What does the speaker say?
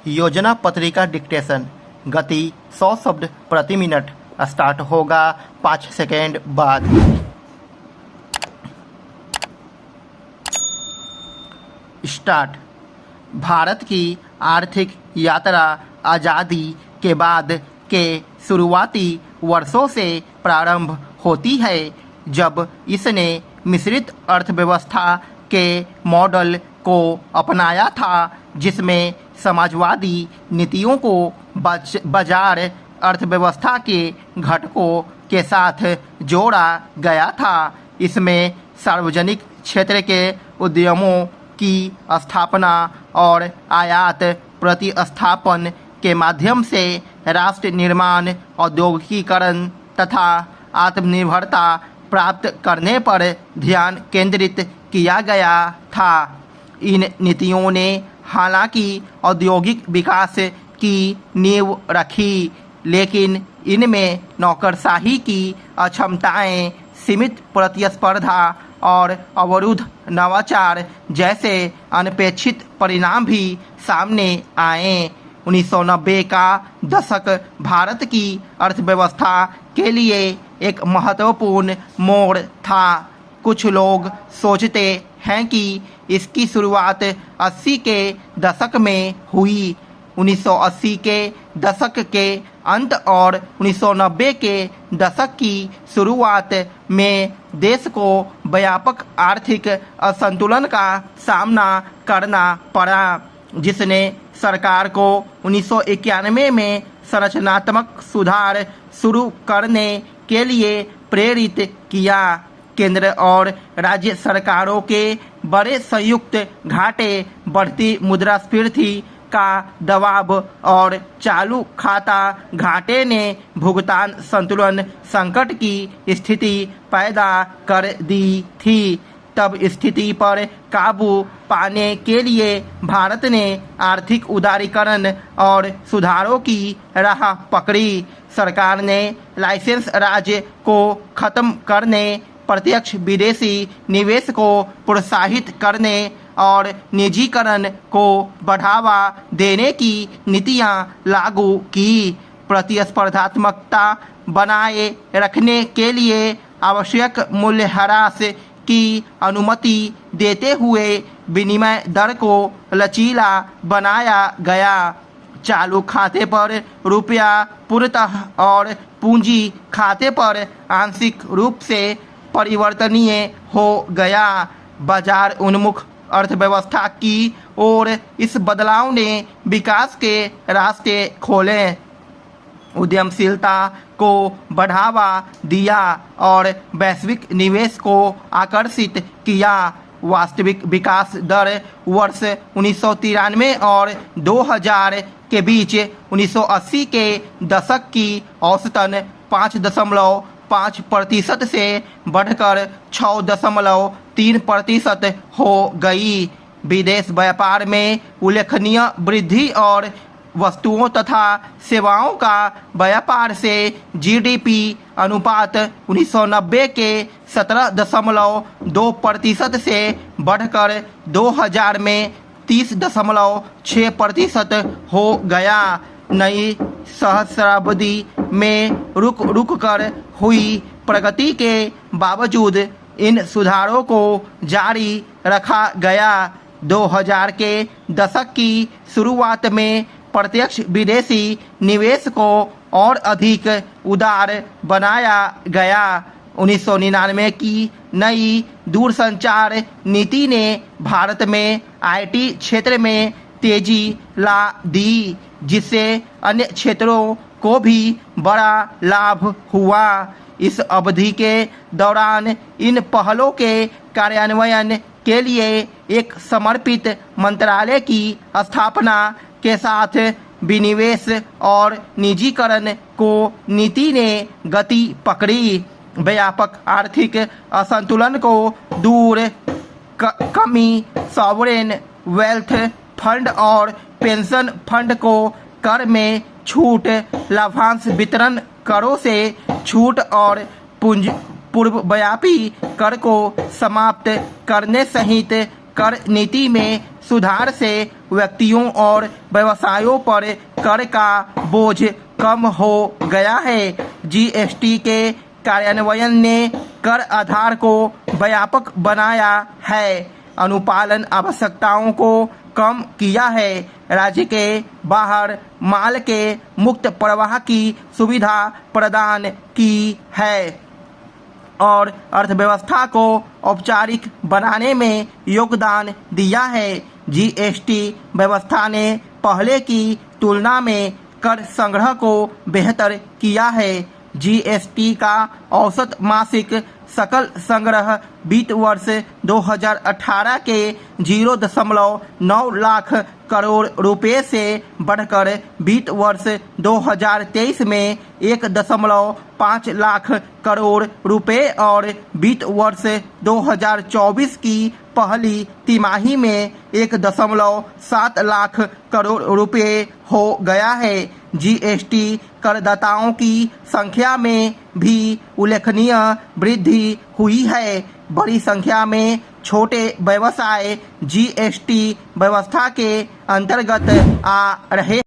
योजना पत्रिका डिक्टेशन गति 100 शब्द प्रति मिनट स्टार्ट होगा 5 सेकेंड बाद। स्टार्ट। भारत की आर्थिक यात्रा आज़ादी के बाद के शुरुआती वर्षों से प्रारंभ होती है, जब इसने मिश्रित अर्थव्यवस्था के मॉडल को अपनाया था, जिसमें समाजवादी नीतियों को बाजार अर्थव्यवस्था के घटकों के साथ जोड़ा गया था। इसमें सार्वजनिक क्षेत्र के उद्यमों की स्थापना और आयात प्रतिस्थापन के माध्यम से राष्ट्र निर्माण, औद्योगिकीकरण तथा आत्मनिर्भरता प्राप्त करने पर ध्यान केंद्रित किया गया था। इन नीतियों ने हालांकि औद्योगिक विकास की नींव रखी, लेकिन इनमें नौकरशाही की अक्षमताएं, सीमित प्रतिस्पर्धा और अवरुद्ध नवाचार जैसे अनपेक्षित परिणाम भी सामने आए। 1990 का दशक भारत की अर्थव्यवस्था के लिए एक महत्वपूर्ण मोड़ था। कुछ लोग सोचते हैं कि इसकी शुरुआत 80 के दशक में हुई। 1980 के दशक के अंत और 1990 के दशक की शुरुआत में देश को व्यापक आर्थिक असंतुलन का सामना करना पड़ा, जिसने सरकार को 1991 में संरचनात्मक सुधार शुरू करने के लिए प्रेरित किया। केंद्र और राज्य सरकारों के बड़े संयुक्त घाटे, बढ़ती मुद्रास्फीति का दबाव और चालू खाता घाटे ने भुगतान संतुलन संकट की स्थिति पैदा कर दी थी। तब स्थिति पर काबू पाने के लिए भारत ने आर्थिक उदारीकरण और सुधारों की राह पकड़ी। सरकार ने लाइसेंस राज को खत्म करने, प्रत्यक्ष विदेशी निवेश को प्रोत्साहित करने और निजीकरण को बढ़ावा देने की नीतियां लागू की। प्रतिस्पर्धात्मकता बनाए रखने के लिए आवश्यक मूल्यह्रास की अनुमति देते हुए विनिमय दर को लचीला बनाया गया। चालू खाते पर रुपया पूर्णतः और पूंजी खाते पर आंशिक रूप से परिवर्तनीय हो गया। बाजार उन्मुख अर्थव्यवस्था की ओर इस बदलाव ने विकास के रास्ते खोले, उद्यमशीलता को बढ़ावा दिया और वैश्विक निवेश को आकर्षित किया। वास्तविक विकास दर वर्ष 1993 और 2000 के बीच 1980 के दशक की औसतन 5.5% से बढ़कर 6.3% हो गई। विदेश व्यापार में उल्लेखनीय वृद्धि और वस्तुओं तथा सेवाओं का व्यापार से जीडीपी अनुपात 1990 के 17.2% से बढ़कर 2000 में 30.6% हो गया। नई सहस्राब्दी में रुक कर हुई प्रगति के बावजूद इन सुधारों को जारी रखा गया। 2000 के दशक की शुरुआत में प्रत्यक्ष विदेशी निवेश को और अधिक उदार बनाया गया। 1999 की नई दूरसंचार नीति ने भारत में आईटी क्षेत्र में तेजी ला दी, जिससे अन्य क्षेत्रों को भी बड़ा लाभ हुआ। इस अवधि के दौरान इन पहलों के कार्यान्वयन के लिए एक समर्पित मंत्रालय की स्थापना के साथ विनिवेश और निजीकरण को नीति ने गति पकड़ी। व्यापक आर्थिक असंतुलन को दूर कमी, सॉवरेन वेल्थ फंड और पेंशन फंड को कर में छूट, लाभांश वितरण करों से छूट और पूर्वव्यापी कर को समाप्त करने सहित कर नीति में सुधार से व्यक्तियों और व्यवसायों पर कर का बोझ कम हो गया है। जीएसटी के कार्यान्वयन ने कर आधार को व्यापक बनाया है, अनुपालन आवश्यकताओं को कम किया है, राज्य के बाहर माल के मुक्त प्रवाह की सुविधा प्रदान की है और अर्थव्यवस्था को औपचारिक बनाने में योगदान दिया है। जीएसटी व्यवस्था ने पहले की तुलना में कर संग्रह को बेहतर किया है। जीएसटी का औसत मासिक सकल संग्रह वित्त वर्ष 2018 के 0.9 लाख करोड़ रुपए से बढ़कर वित्त वर्ष 2023 में 1.5 लाख करोड़ रुपए और वित्त वर्ष 2024 की पहली तिमाही में 1.7 लाख करोड़ रुपए हो गया है। जीएसटी करदाताओं की संख्या में भी उल्लेखनीय वृद्धि हुई है। बड़ी संख्या में छोटे व्यवसाय जीएसटी व्यवस्था के अंतर्गत आ रहे